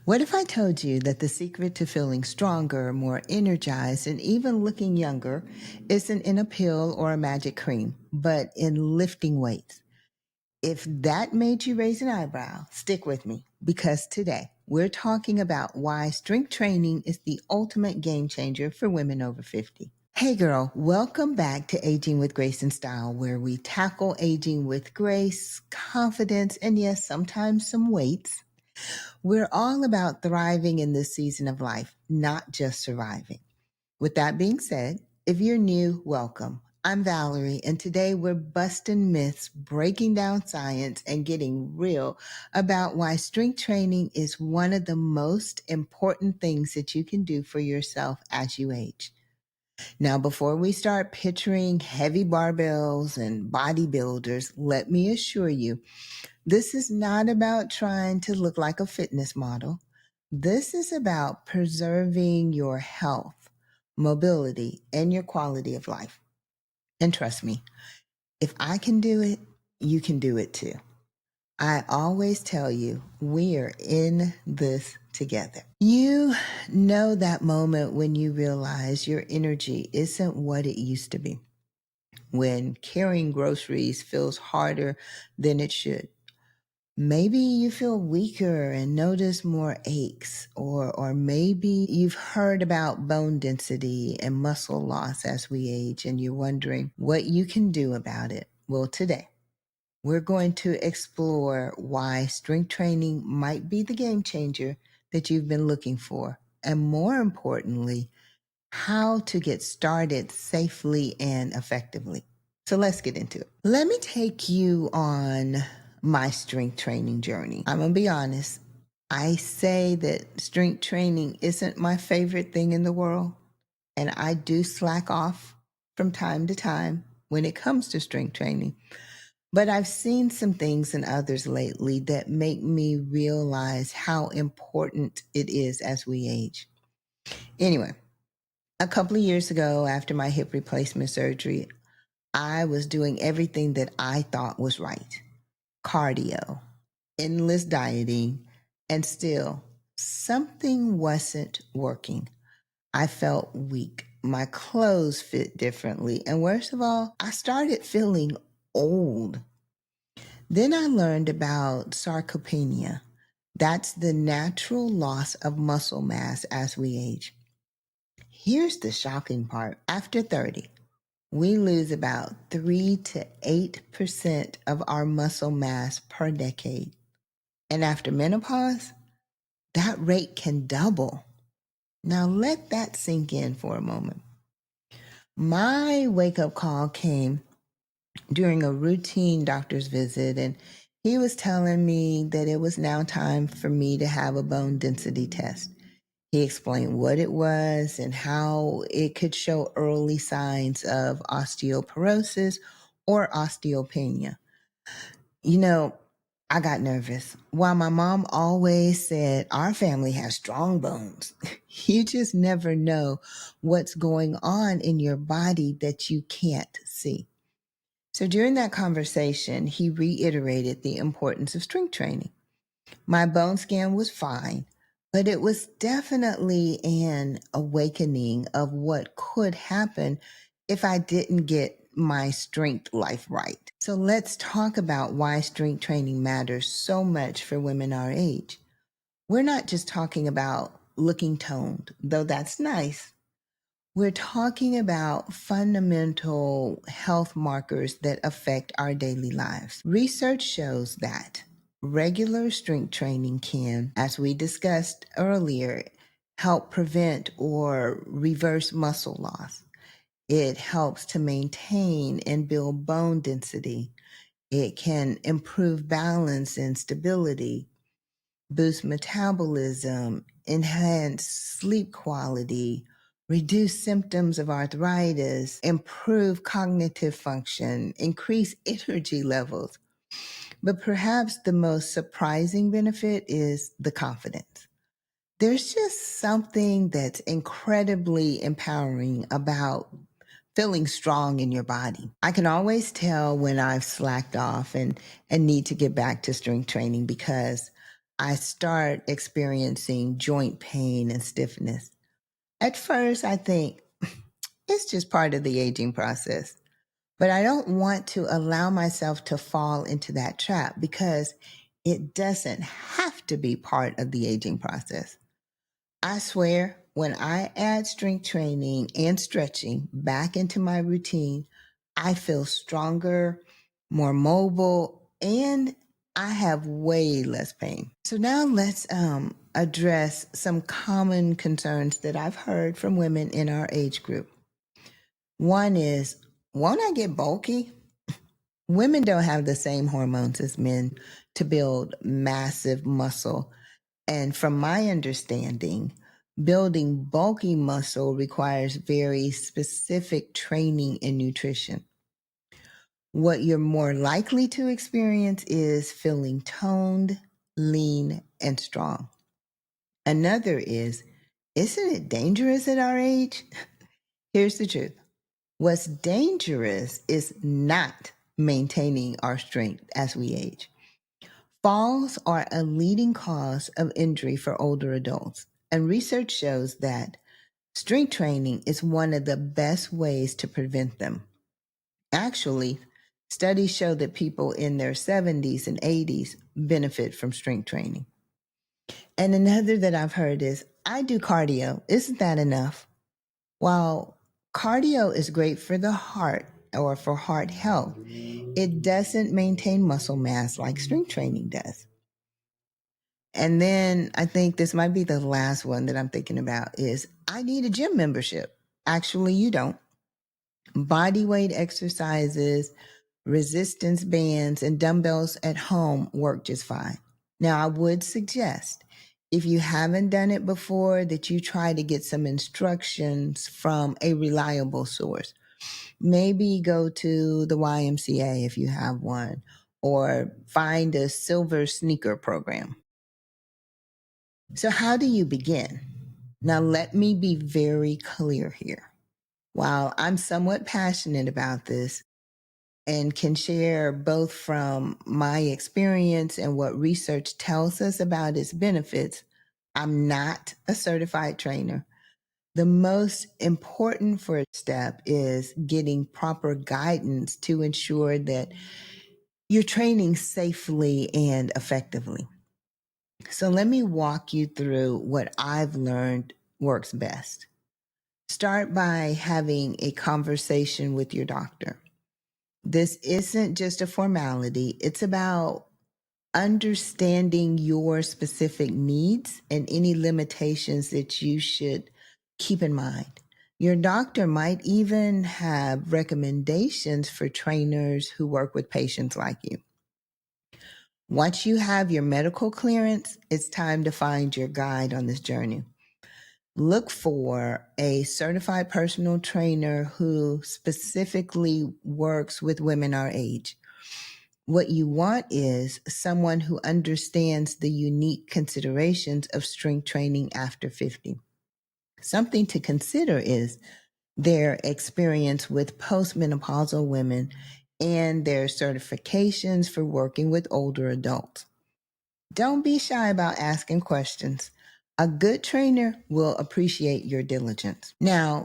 What if I told you that the secret to feeling stronger, more energized, and even looking younger isn't in a pill or a magic cream, but in lifting weights? If that made you raise an eyebrow, stick with me because today we're talking about why strength training is the ultimate game changer for women over 50. Hey girl, welcome back to Aging with Grace and Style, where we tackle aging with grace, confidence, and yes, sometimes some weights. We're all about thriving in this season of life, not just surviving. With that being said, if you're new, welcome. I'm Valerie, and today we're busting myths, breaking down science, and getting real about why strength training is one of the most important things that you can do for yourself as you age. Now, before we start picturing heavy barbells and bodybuilders, let me assure you, this is not about trying to look like a fitness model. This is about preserving your health, mobility, and your quality of life. And trust me, if I can do it, you can do it too. I always tell you, we are in this together. You know that moment when you realize your energy isn't what it used to be, when carrying groceries feels harder than it should. Maybe you feel weaker and notice more aches, or maybe you've heard about bone density and muscle loss as we age and you're wondering what you can do about it. Well, today we're going to explore why strength training might be the game changer that you've been looking for, and more importantly, how to get started safely and effectively. So let's get into it. Let me take you on my strength training journey. I'm going to be honest. I say that strength training isn't my favorite thing in the world, and I do slack off from time to time when it comes to strength training. But I've seen some things in others lately that make me realize how important it is as we age. Anyway, a couple of years ago, after my hip replacement surgery, I was doing everything that I thought was right: cardio, endless dieting, and still something wasn't working. I felt weak. My clothes fit differently. And worst of all, I started feeling old. Then I learned about sarcopenia. That's the natural loss of muscle mass as we age. Here's the shocking part. After 30, we lose about 3 to 8% of our muscle mass per decade. And after menopause, that rate can double. Now let that sink in for a moment. My wake-up call came during a routine doctor's visit, and he was telling me that it was now time for me to have a bone density test. He explained what it was and how it could show early signs of osteoporosis or osteopenia. You know, I got nervous. While my mom always said our family has strong bones, you just never know what's going on in your body that you can't see. So during that conversation, he reiterated the importance of strength training. My bone scan was fine, but it was definitely an awakening of what could happen if I didn't get my strength life right. So let's talk about why strength training matters so much for women our age. We're not just talking about looking toned, though that's nice. We're talking about fundamental health markers that affect our daily lives. Research shows that regular strength training can, as we discussed earlier, help prevent or reverse muscle loss. It helps to maintain and build bone density. It can improve balance and stability, boost metabolism, enhance sleep quality, reduce symptoms of arthritis, improve cognitive function, increase energy levels. But perhaps the most surprising benefit is the confidence. There's just something that's incredibly empowering about feeling strong in your body. I can always tell when I've slacked off and need to get back to strength training because I start experiencing joint pain and stiffness. At first, I think it's just part of the aging process. But I don't want to allow myself to fall into that trap because it doesn't have to be part of the aging process. I swear, when I add strength training and stretching back into my routine, I feel stronger, more mobile, and I have way less pain. So now let's address some common concerns that I've heard from women in our age group. One is, won't I get bulky? Women don't have the same hormones as men to build massive muscle. And from my understanding, building bulky muscle requires very specific training and nutrition. What you're more likely to experience is feeling toned, lean, and strong. Another is, isn't it dangerous at our age? Here's the truth. What's dangerous is not maintaining our strength as we age. Falls are a leading cause of injury for older adults, and research shows that strength training is one of the best ways to prevent them. Actually, studies show that people in their 70s and 80s benefit from strength training. And another that I've heard is, I do cardio. Isn't that enough? While cardio is great for the heart or for heart health, it doesn't maintain muscle mass like strength training does. And then I think this might be the last one that I'm thinking about is, I need a gym membership. Actually, you don't. Body weight exercises, resistance bands, and dumbbells at home work just fine. Now, I would suggest, if you haven't done it before, that you try to get some instructions from a reliable source. Maybe go to the YMCA if you have one, or find a silver sneaker program. So, how do you begin? Now, let me be very clear here. While I'm somewhat passionate about this and can share both from my experience and what research tells us about its benefits, I'm not a certified trainer. The most important first step is getting proper guidance to ensure that you're training safely and effectively. So let me walk you through what I've learned works best. Start by having a conversation with your doctor. This isn't just a formality, it's about understanding your specific needs and any limitations that you should keep in mind. Your doctor might even have recommendations for trainers who work with patients like you. Once you have your medical clearance, it's time to find your guide on this journey. Look for a certified personal trainer who specifically works with women our age. What you want is someone who understands the unique considerations of strength training after 50. Something to consider is their experience with postmenopausal women and their certifications for working with older adults. Don't be shy about asking questions. A good trainer will appreciate your diligence. Now,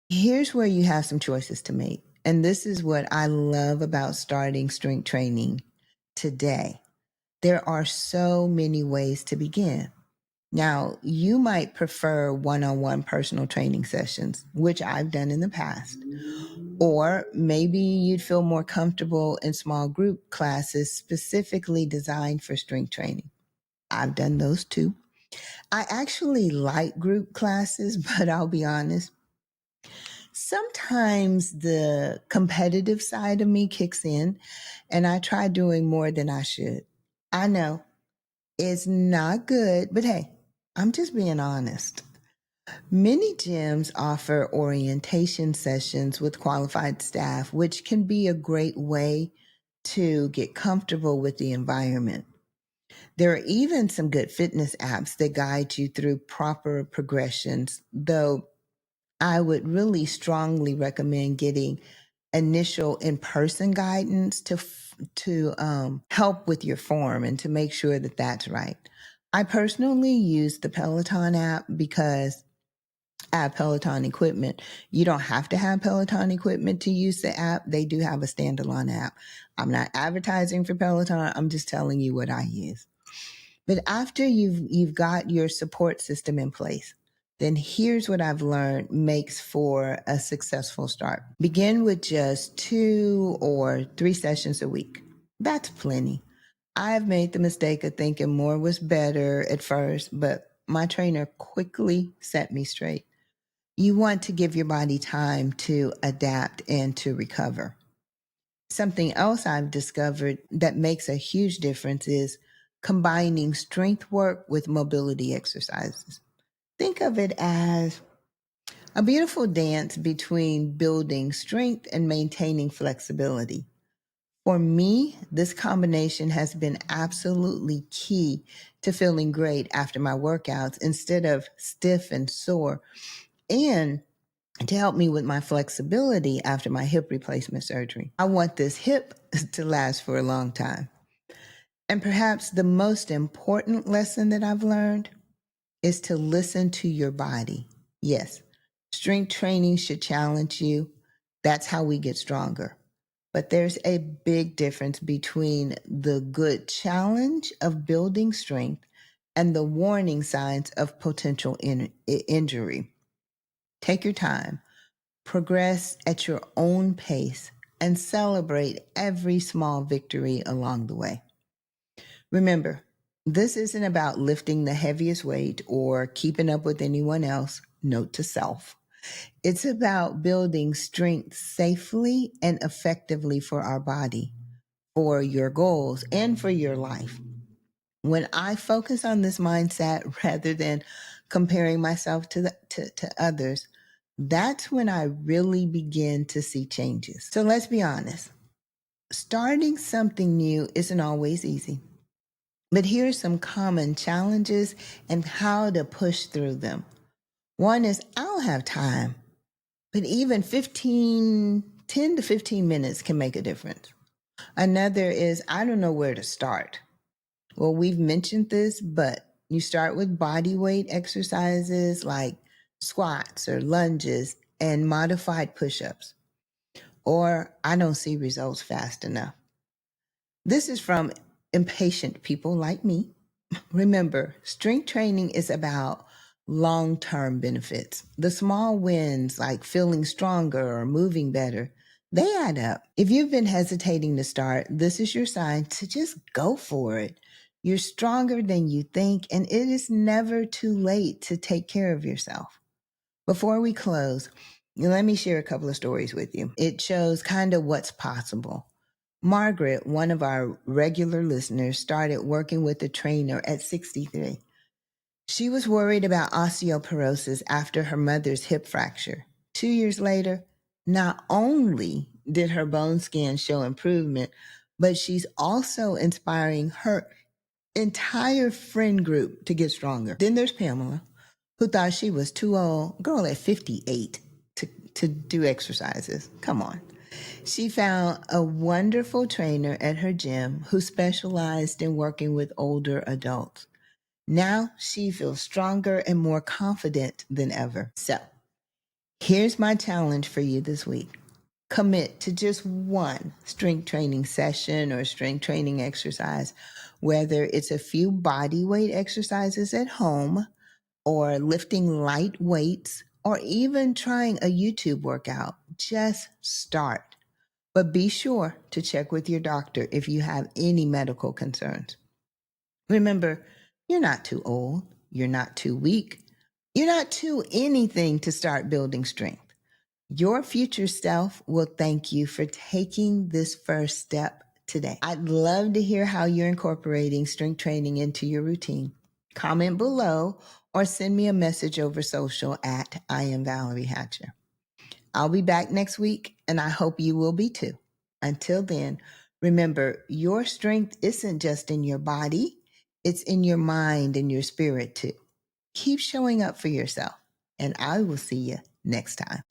here's where you have some choices to make. And this is what I love about starting strength training today. There are so many ways to begin. Now, you might prefer one-on-one personal training sessions, which I've done in the past. Or maybe you'd feel more comfortable in small group classes specifically designed for strength training. I've done those too. I actually like group classes, but I'll be honest, sometimes the competitive side of me kicks in and I try doing more than I should. I know it's not good, but hey, I'm just being honest. Many gyms offer orientation sessions with qualified staff, which can be a great way to get comfortable with the environment. There are even some good fitness apps that guide you through proper progressions, though I would really strongly recommend getting initial in-person guidance to help with your form and to make sure that that's right. I personally use the Peloton app because I have Peloton equipment. You don't have to have Peloton equipment to use the app. They do have a standalone app. I'm not advertising for Peloton. I'm just telling you what I use. But after you've got your support system in place, then here's what I've learned makes for a successful start. Begin with just 2 or 3 sessions a week. That's plenty. I've made the mistake of thinking more was better at first, but my trainer quickly set me straight. You want to give your body time to adapt and to recover. Something else I've discovered that makes a huge difference is combining strength work with mobility exercises. Think of it as a beautiful dance between building strength and maintaining flexibility. For me, this combination has been absolutely key to feeling great after my workouts instead of stiff and sore, and to help me with my flexibility after my hip replacement surgery. I want this hip to last for a long time. And perhaps the most important lesson that I've learned is to listen to your body. Yes, strength training should challenge you. That's how we get stronger. But there's a big difference between the good challenge of building strength and the warning signs of potential injury. Take your time, progress at your own pace, and celebrate every small victory along the way. Remember, this isn't about lifting the heaviest weight or keeping up with anyone else. Note to self. It's about building strength safely and effectively for our body, for your goals, and for your life. When I focus on this mindset rather than comparing myself to others, that's when I really begin to see changes. So let's be honest. Starting something new isn't always easy. But here's some common challenges and how to push through them. One is, I don't have time, but even 10 to 15 minutes can make a difference. Another is, I don't know where to start. Well, we've mentioned this, but you start with body weight exercises like squats or lunges and modified push-ups. Or, I don't see results fast enough. This is from impatient people like me. Remember, strength training is about long-term benefits. The small wins, like feeling stronger or moving better, they add up. If you've been hesitating to start, this is your sign to just go for it. You're stronger than you think, and it is never too late to take care of yourself. Before we close, let me share a couple of stories with you. It shows kind of what's possible. Margaret, one of our regular listeners, started working with a trainer at 63. She was worried about osteoporosis after her mother's hip fracture. 2 years later, not only did her bone scan show improvement, but she's also inspiring her entire friend group to get stronger. Then there's Pamela, who thought she was too old, girl at 58, to do exercises. Come on. She found a wonderful trainer at her gym who specialized in working with older adults. Now she feels stronger and more confident than ever. So, here's my challenge for you this week. Commit to just one strength training session or strength training exercise, whether it's a few body weight exercises at home or lifting light weights or even trying a YouTube workout. Just start. But be sure to check with your doctor if you have any medical concerns. Remember, you're not too old, you're not too weak, you're not too anything to start building strength. Your future self will thank you for taking this first step today. I'd love to hear how you're incorporating strength training into your routine. Comment below or send me a message over social at I am Valerie Hatcher. I'll be back next week, and I hope you will be too. Until then, remember, your strength isn't just in your body, it's in your mind and your spirit too. Keep showing up for yourself, and I will see you next time.